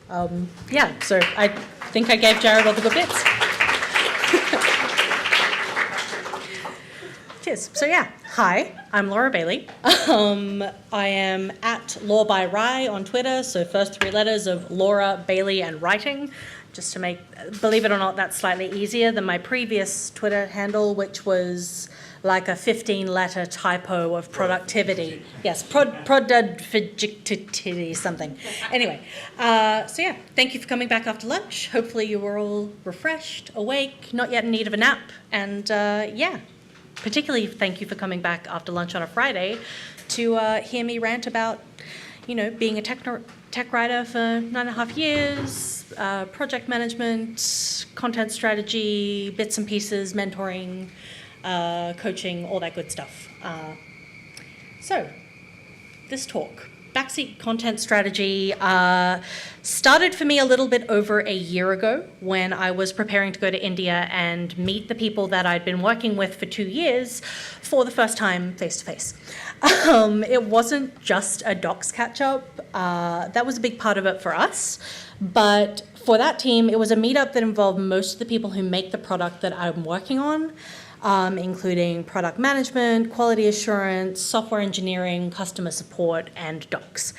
Yeah, so I think I gave Jared all the good bits. Cheers. So yeah, hi, I'm Laura Bailey. I am at Law by Rye on Twitter, so first three letters of Laura, Bailey, and writing, just to make, believe it or not, that's slightly easier than my previous Twitter handle, which was like a 15-letter typo of productivity. Yes, productivity something. Anyway, so yeah, thank you for coming back after lunch. Hopefully you were all refreshed, awake, not yet in need of a nap, and yeah. Particularly thank you for coming back after lunch on a Friday to hear me rant about, you know, being a tech writer for 9.5 years, project management, content strategy, bits and pieces, mentoring, coaching, all that good stuff. So, this talk. Backseat content strategy started for me a little bit over a year ago when I was preparing to go to India and meet the people that I'd been working with for 2 years for the first time face to face. It wasn't just a docs catch up. That was a big part of it for us. But for that team, it was a meetup that involved most of the people who make the product that I'm working on. Including product management, quality assurance, software engineering, customer support, and docs.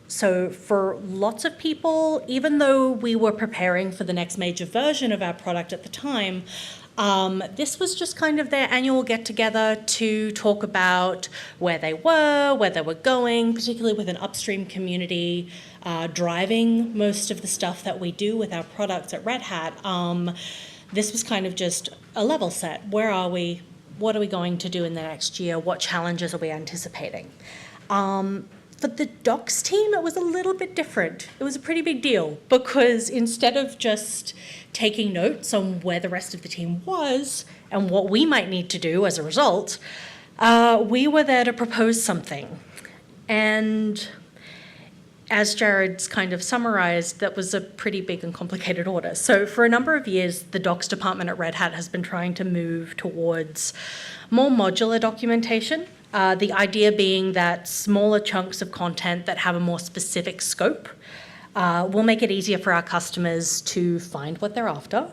So for lots of people, even though we were preparing for the next major version of our product at the time, this was just kind of their annual get-together to talk about where they were going, particularly with an upstream community driving most of the stuff that we do with our products at Red Hat. This was kind of just a level set. Where are we? What are we going to do in the next year? What challenges are we anticipating? For the docs team, it was a little bit different. It was a pretty big deal because instead of just taking notes on where the rest of the team was and what we might need to do as a result, we were there to propose something. And as Jared's kind of summarized, that was a pretty big and complicated order. So for a number of years, the docs department at Red Hat has been trying to move towards more modular documentation. The idea being that smaller chunks of content that have a more specific scope will make it easier for our customers to find what they're after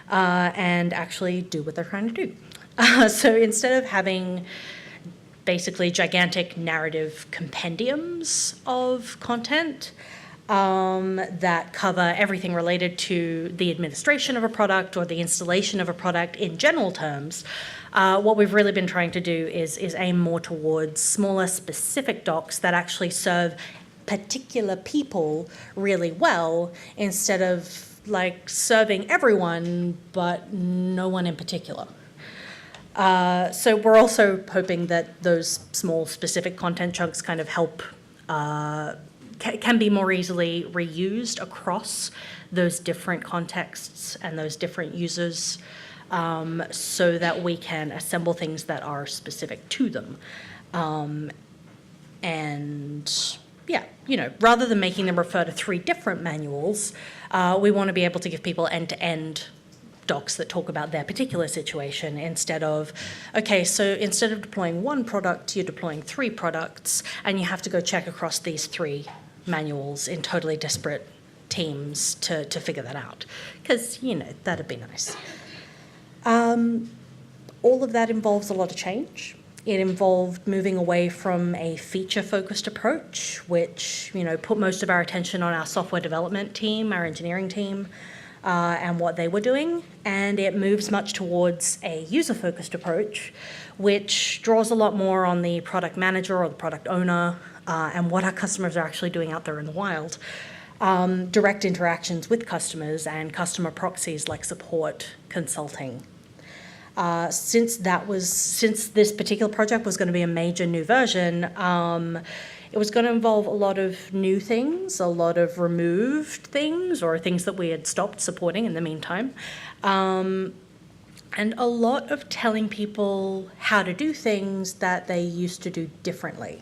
and actually do what they're trying to do. So instead of having basically gigantic narrative compendiums of content that cover everything related to the administration of a product or the installation of a product in general terms. What we've really been trying to do is aim more towards smaller specific docs that actually serve particular people really well instead of like serving everyone but no one in particular. So we're also hoping that those small specific content chunks kind of help, can be more easily reused across those different contexts and those different users so that we can assemble things that are specific to them. And yeah, you know, rather than making them refer to 3 different manuals, we want to be able to give people end-to-end docs that talk about their particular situation instead of, okay, so instead of deploying 1 product, you're deploying 3 products, and you have to go check across these 3 manuals in totally disparate teams to figure that out. Because, you know, that'd be nice. All of that involves a lot of change. It involved moving away from a feature-focused approach, which, you know, put most of our attention on our software development team, our engineering team, and what they were doing, and it moves much towards a user-focused approach, which draws a lot more on the product manager or the product owner and what our customers are actually doing out there in the wild. Direct interactions with customers and customer proxies like support, consulting. Since this particular project was going to be a major new version, it was going to involve a lot of new things, a lot of removed things, or things that we had stopped supporting in the meantime, and a lot of telling people how to do things that they used to do differently.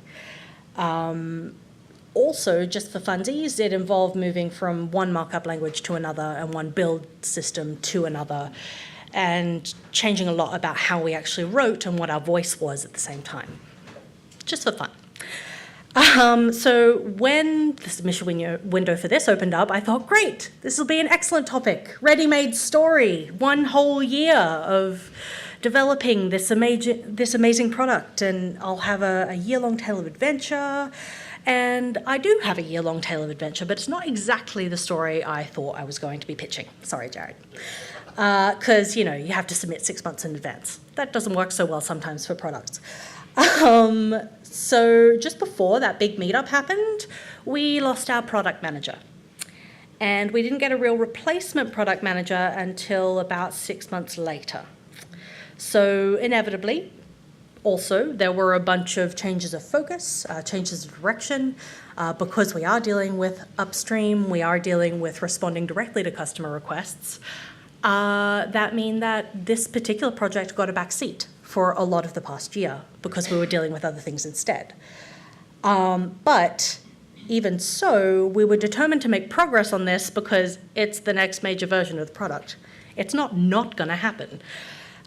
Also, just for funsies, it involved moving from one markup language to another and one build system to another, and changing a lot about how we actually wrote and what our voice was at the same time, just for fun. So when the submission window for this opened up, I thought, great, this will be an excellent topic. Ready-made story, 1 whole year of developing this amazing product, and I'll have a year-long tale of adventure. And I do have a year-long tale of adventure, but it's not exactly the story I thought I was going to be pitching. Sorry, Jared. Because, you have to submit 6 months in advance. That doesn't work so well sometimes for products. So just before that big meetup happened, we lost our product manager. And we didn't get a real replacement product manager until about 6 months later. So inevitably, also, there were a bunch of changes of focus, changes of direction, because we are dealing with upstream, we are dealing with responding directly to customer requests. That mean that this particular project got a backseat for a lot of the past year because we were dealing with other things instead. But even so, we were determined to make progress on this because it's the next major version of the product. It's not going to happen.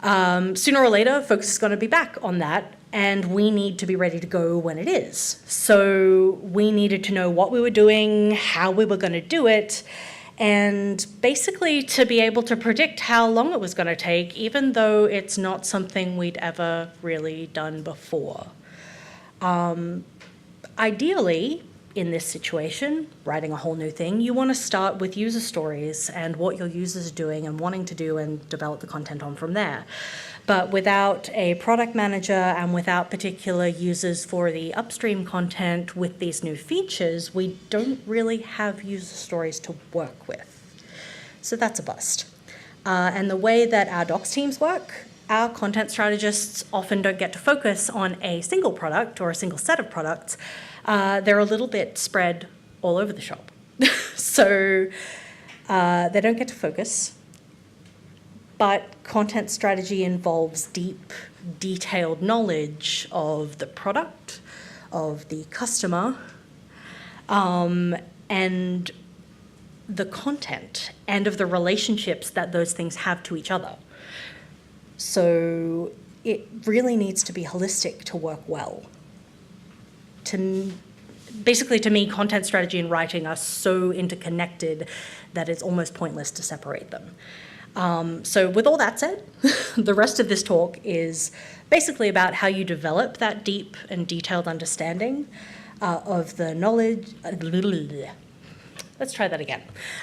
Sooner or later, focus is going to be back on that, and we need to be ready to go when it is. So we needed to know what we were doing, how we were going to do it, and basically to be able to predict how long it was going to take, even though it's not something we'd ever really done before. Ideally, in this situation, writing a whole new thing, you want to start with user stories and what your users are doing and wanting to do and develop the content on from there. But without a product manager and without particular users for the upstream content with these new features, we don't really have user stories to work with. So that's a bust. And the way that our docs teams work, our content strategists often don't get to focus on a single product or a single set of products. They're a little bit spread all over the shop. So they don't get to focus. But content strategy involves deep, detailed knowledge of the product, of the customer, and the content, and of the relationships that those things have to each other. So it really needs to be holistic to work well. Basically, to me, content strategy and writing are so interconnected that it's almost pointless to separate them. So with all that said, the rest of this talk is basically about how you develop that deep and detailed understanding of the knowledge. Let's try that again.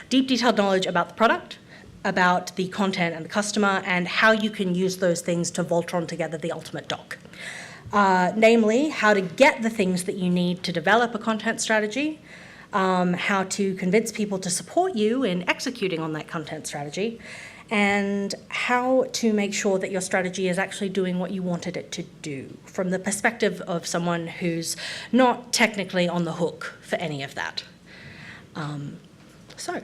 Deep, detailed knowledge about the product, about the content and the customer, and how you can use those things to Voltron together the ultimate doc. Namely, how to get the things that you need to develop a content strategy, how to convince people to support you in executing on that content strategy, and how to make sure that your strategy is actually doing what you wanted it to do from the perspective of someone who's not technically on the hook for any of that. So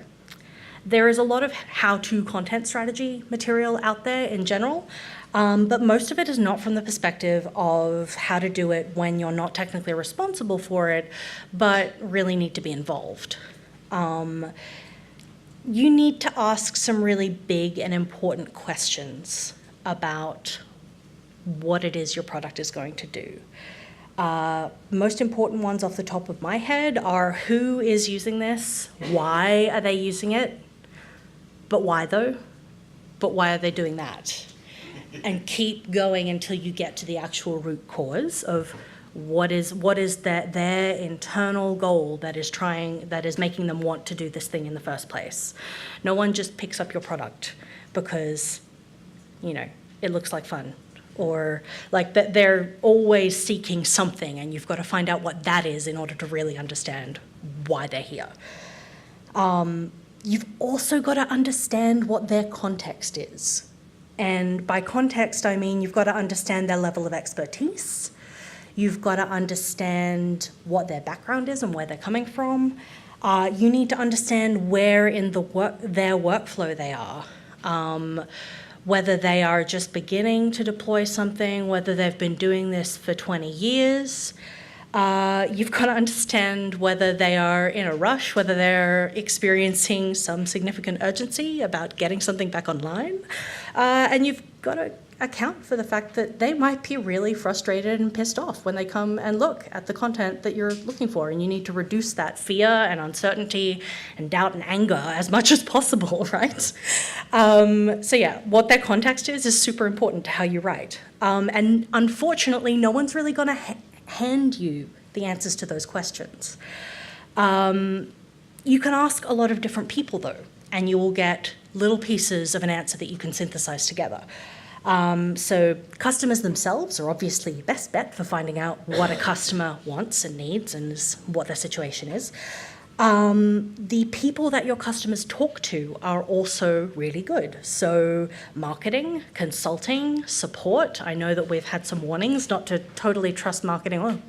there is a lot of how-to content strategy material out there in general, but most of it is not from the perspective of how to do it when you're not technically responsible for it, but really need to be involved. You need to ask some really big and important questions about what it is your product is going to do. Most important ones off the top of my head are who is using this, why are they using it, but why though? But why are they doing that? And keep going until you get to the actual root cause of what is their internal goal that is making them want to do this thing in the first place. No one just picks up your product because, it looks like fun, or like that they're always seeking something, and you've got to find out what that is in order to really understand why they're here. You've also got to understand what their context is. And by context, I mean you've got to understand their level of expertise. You've got to understand what their background is and where they're coming from. You need to understand where in their workflow they are. Whether they are just beginning to deploy something, whether they've been doing this for 20 years. You've got to understand whether they are in a rush, whether they're experiencing some significant urgency about getting something back online. And you've got to account for the fact that they might be really frustrated and pissed off when they come and look at the content that you're looking for, and you need to reduce that fear and uncertainty and doubt and anger as much as possible, right? So yeah, what their context is super important to how you write. And unfortunately, no one's really going to hand you the answers to those questions. You can ask a lot of different people though, and you will get little pieces of an answer that you can synthesize together. So customers themselves are obviously your best bet for finding out what a customer wants and needs and what their situation is. The people that your customers talk to are also really good. So marketing, consulting, support. I know that we've had some warnings not to totally trust marketing.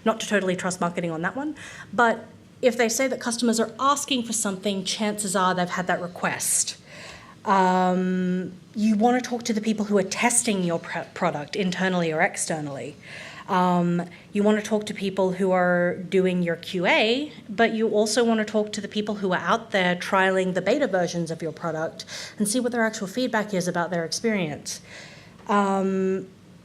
Not to totally trust marketing on that one. But if they say that customers are asking for something, chances are they've had that request. You want to talk to the people who are testing your product internally or externally. You want to talk to people who are doing your QA, but you also want to talk to the people who are out there trialing the beta versions of your product and see what their actual feedback is about their experience.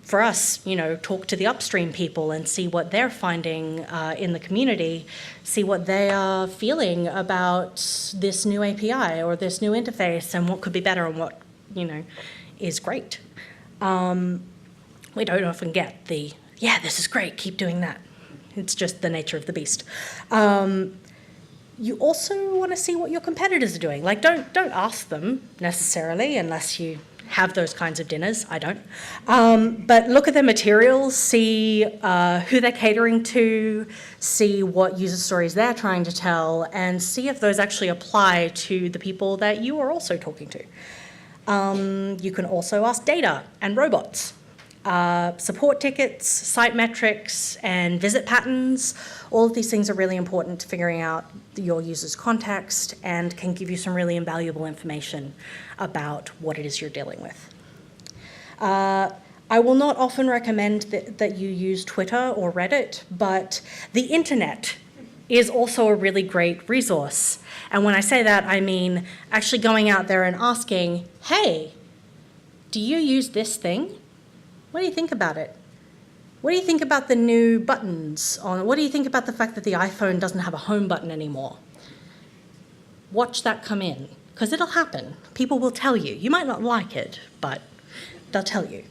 For us, talk to the upstream people and see what they're finding in the community, see what they are feeling about this new API or this new interface and what could be better and what, is great. We don't often get the, yeah, this is great, keep doing that. It's just the nature of the beast. You also want to see what your competitors are doing. Like, don't ask them necessarily unless you have those kinds of dinners. I don't. But look at their materials, see who they're catering to, see what user stories they're trying to tell, and see if those actually apply to the people that you are also talking to. You can also ask data and robots. Support tickets, site metrics, and visit patterns. All of these things are really important to figuring out your user's context and can give you some really invaluable information about what it is you're dealing with. I will not often recommend that you use Twitter or Reddit, but the internet is also a really great resource. And when I say that, I mean actually going out there and asking, hey, do you use this thing? What do you think about it? What do you think about the new buttons on? What do you think about the fact that the iPhone doesn't have a home button anymore? Watch that come in, because it'll happen. People will tell you. You might not like it, but they'll tell you.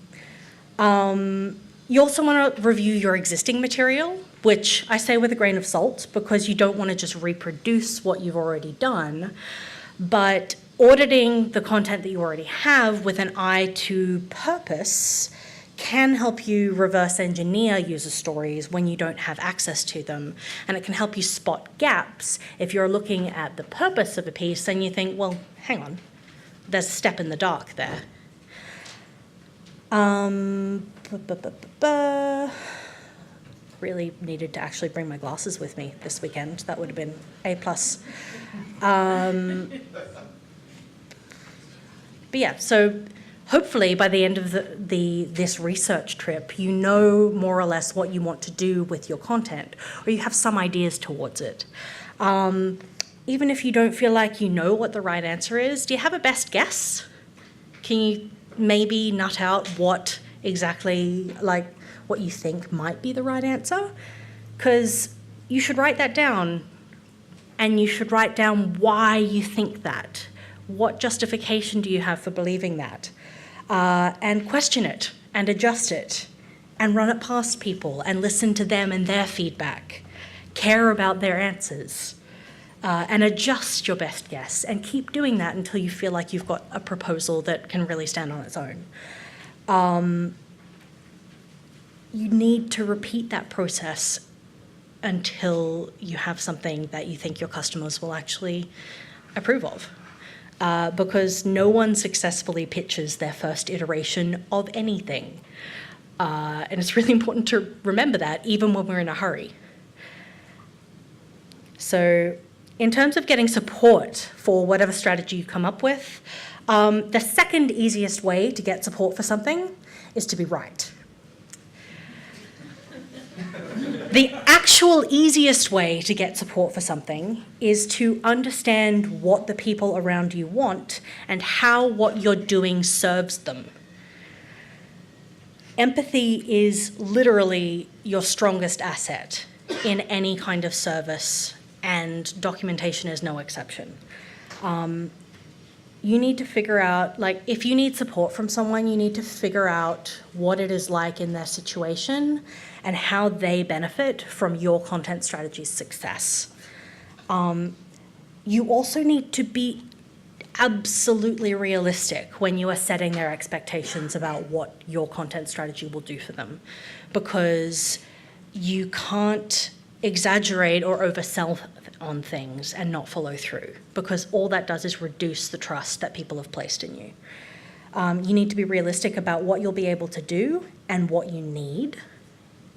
You also want to review your existing material, which I say with a grain of salt, because you don't want to just reproduce what you've already done, but auditing the content that you already have with an eye to purpose can help you reverse engineer user stories when you don't have access to them. And it can help you spot gaps if you're looking at the purpose of a piece and you think, well, hang on, there's a step in the dark there. Really needed to actually bring my glasses with me this weekend. That would have been A+. But yeah, so hopefully by the end of this research trip, you know more or less what you want to do with your content, or you have some ideas towards it. Even if you don't feel like you know what the right answer is, do you have a best guess? Can you maybe nut out what exactly, like, what you think might be the right answer? Because you should write that down, and you should write down why you think that. What justification do you have for believing that? And question it, and adjust it, and run it past people, and listen to them and their feedback. Care about their answers, and adjust your best guess, and keep doing that until you feel like you've got a proposal that can really stand on its own. You need to repeat that process until you have something that you think your customers will actually approve of. Because no one successfully pitches their first iteration of anything. And it's really important to remember that, even when we're in a hurry. So in terms of getting support for whatever strategy you come up with, the second easiest way to get support for something is to be right. The actual easiest way to get support for something is to understand what the people around you want and how what you're doing serves them. Empathy is literally your strongest asset in any kind of service, and documentation is no exception. You need to figure out, like, if you need support from someone, you need to figure out what it is like in their situation and how they benefit from your content strategy's success. You also need to be absolutely realistic when you are setting their expectations about what your content strategy will do for them, because you can't exaggerate or oversell on things and not follow through, because all that does is reduce the trust that people have placed in you. You need to be realistic about what you'll be able to do and what you need,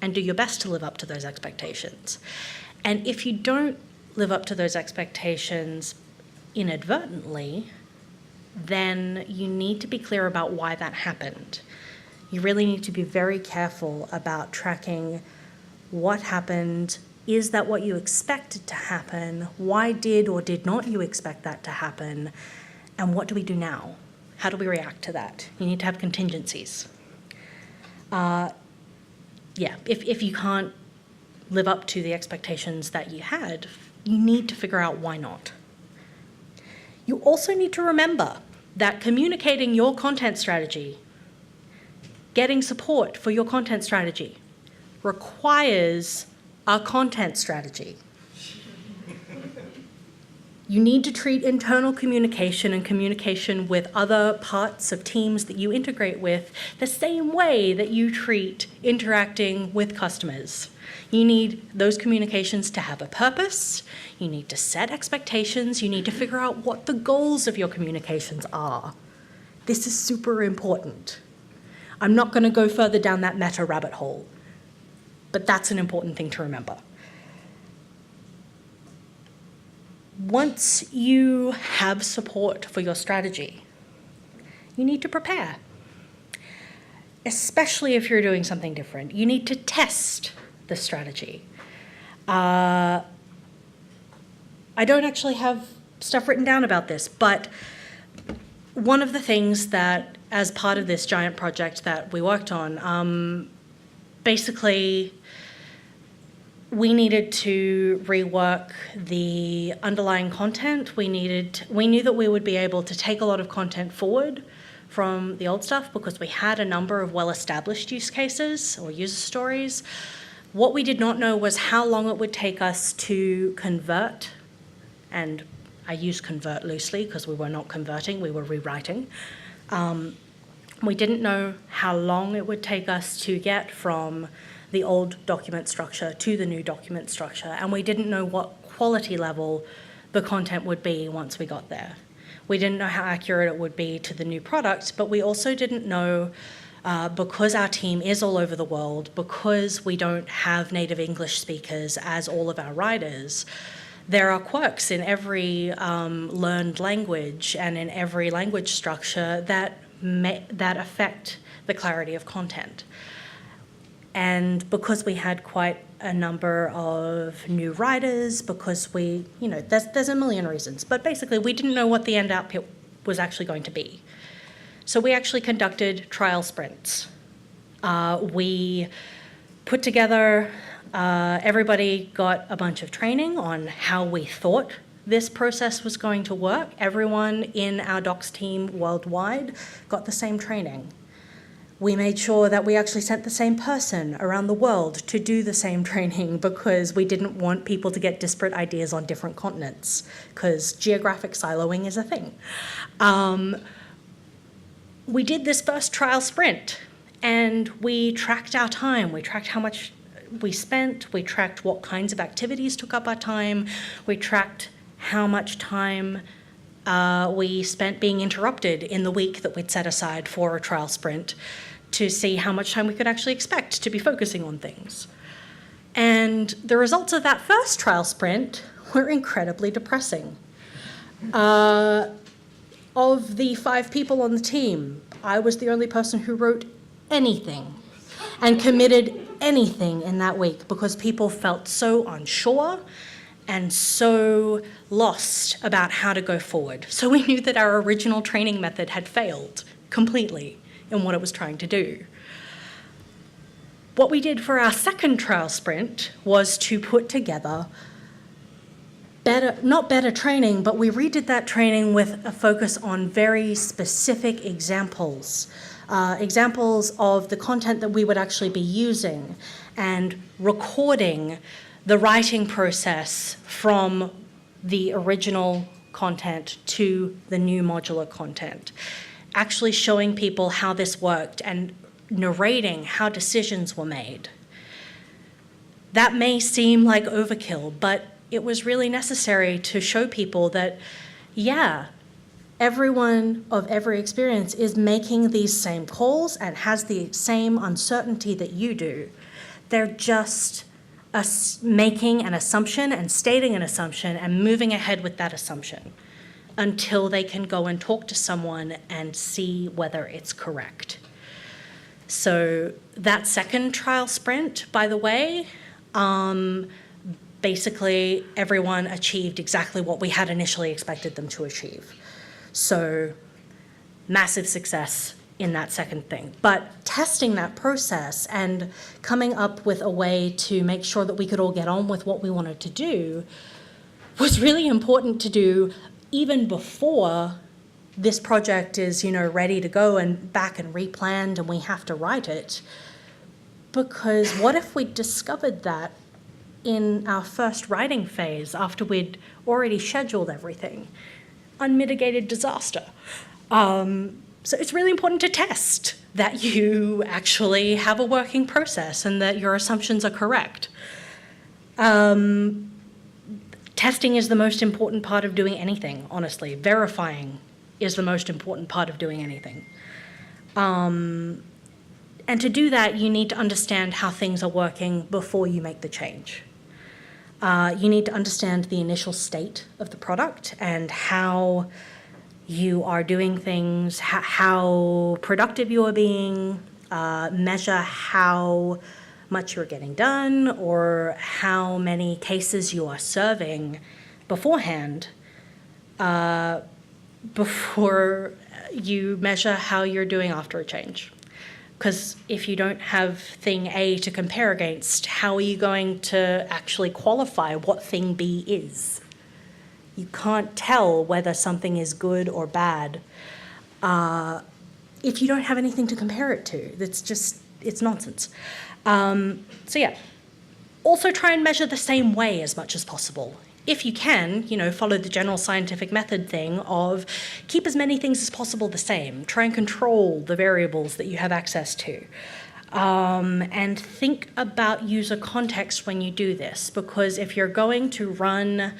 and do your best to live up to those expectations. And if you don't live up to those expectations inadvertently, then you need to be clear about why that happened. You really need to be very careful about tracking what happened. Is that what you expected to happen? Why did or did not you expect that to happen? And what do we do now? How do we react to that? You need to have contingencies. If you can't live up to the expectations that you had, you need to figure out why not. You also need to remember that communicating your content strategy, getting support for your content strategy, requires a content strategy. You need to treat internal communication and communication with other parts of teams that you integrate with the same way that you treat interacting with customers. You need those communications to have a purpose. You need to set expectations. You need to figure out what the goals of your communications are. This is super important. I'm not going to go further down that meta rabbit hole, but that's an important thing to remember. Once you have support for your strategy, you need to prepare. Especially if you're doing something different. You need to test the strategy. I don't actually have stuff written down about this, but one of the things that, as part of this giant project that we worked on, basically we needed to rework the underlying content. We knew that we would be able to take a lot of content forward from the old stuff because we had a number of well-established use cases or user stories. What we did not know was how long it would take us to convert, and I use convert loosely because we were not converting, we were rewriting. We didn't know how long it would take us to get from the old document structure to the new document structure, and we didn't know what quality level the content would be once we got there. We didn't know how accurate it would be to the new product, but we also didn't know, because our team is all over the world, because we don't have native English speakers as all of our writers, there are quirks in every learned language and in every language structure that affect the clarity of content. And because we had quite a number of new writers, because there's a million reasons, but basically we didn't know what the end output was actually going to be. So we actually conducted trial sprints. We put together, everybody got a bunch of training on how we thought this process was going to work. Everyone in our docs team worldwide got the same training. We made sure that we actually sent the same person around the world to do the same training because we didn't want people to get disparate ideas on different continents, because geographic siloing is a thing. We did this first trial sprint and we tracked our time. We tracked how much we spent. We tracked what kinds of activities took up our time. We tracked how much time we spent being interrupted in the week that we'd set aside for a trial sprint to see how much time we could actually expect to be focusing on things. And the results of that first trial sprint were incredibly depressing. Of the 5 people on the team, I was the only person who wrote anything and committed anything in that week because people felt so unsure and so lost about how to go forward. So we knew that our original training method had failed completely in what it was trying to do. What we did for our second trial sprint was to put together not better training, but we redid that training with a focus on very specific examples. Examples of the content that we would actually be using and recording the writing process from the original content to the new modular content. Actually showing people how this worked and narrating how decisions were made. That may seem like overkill, but it was really necessary to show people that, yeah, everyone of every experience is making these same calls and has the same uncertainty that you do. They're just making an assumption and stating an assumption and moving ahead with that assumption until they can go and talk to someone and see whether it's correct. So that second trial sprint, by the way, basically everyone achieved exactly what we had initially expected them to achieve. So massive success in that second thing. But testing that process and coming up with a way to make sure that we could all get on with what we wanted to do was really important to do even before this project is, ready to go and back and replanned and we have to write it. Because what if we discovered that in our first writing phase after we'd already scheduled everything? Unmitigated disaster. So it's really important to test that you actually have a working process and that your assumptions are correct. Testing is the most important part of doing anything, honestly. Verifying is the most important part of doing anything. And to do that, you need to understand how things are working before you make the change. You need to understand the initial state of the product and how you are doing things, how productive you are being, measure how much you're getting done or how many cases you are serving beforehand before you measure how you're doing after a change. Because if you don't have thing A to compare against, how are you going to actually qualify what thing B is? You can't tell whether something is good or bad if you don't have anything to compare it to. It's nonsense. So yeah, also try and measure the same way as much as possible. If you can, follow the general scientific method thing of keep as many things as possible the same. Try and control the variables that you have access to. And think about user context when you do this, because if you're going to run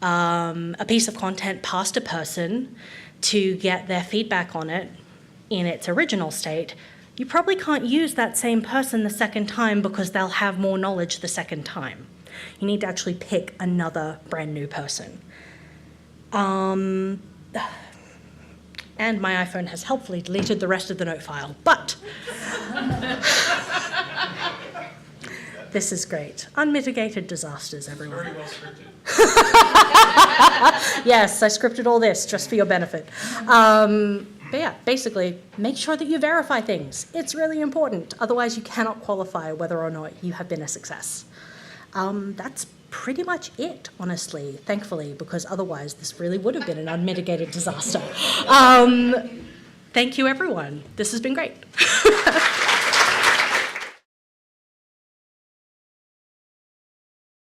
a piece of content past a person to get their feedback on it in its original state, you probably can't use that same person the second time because they'll have more knowledge the second time. You need to actually pick another brand new person. And my iPhone has helpfully deleted the rest of the note file, but this is great. Unmitigated disasters, everyone. Very well scripted. Yes, I scripted all this just for your benefit. But yeah, basically, make sure that you verify things. It's really important. Otherwise, you cannot qualify whether or not you have been a success. That's pretty much it, honestly, thankfully, because otherwise this really would have been an unmitigated disaster. Thank you, everyone. This has been great.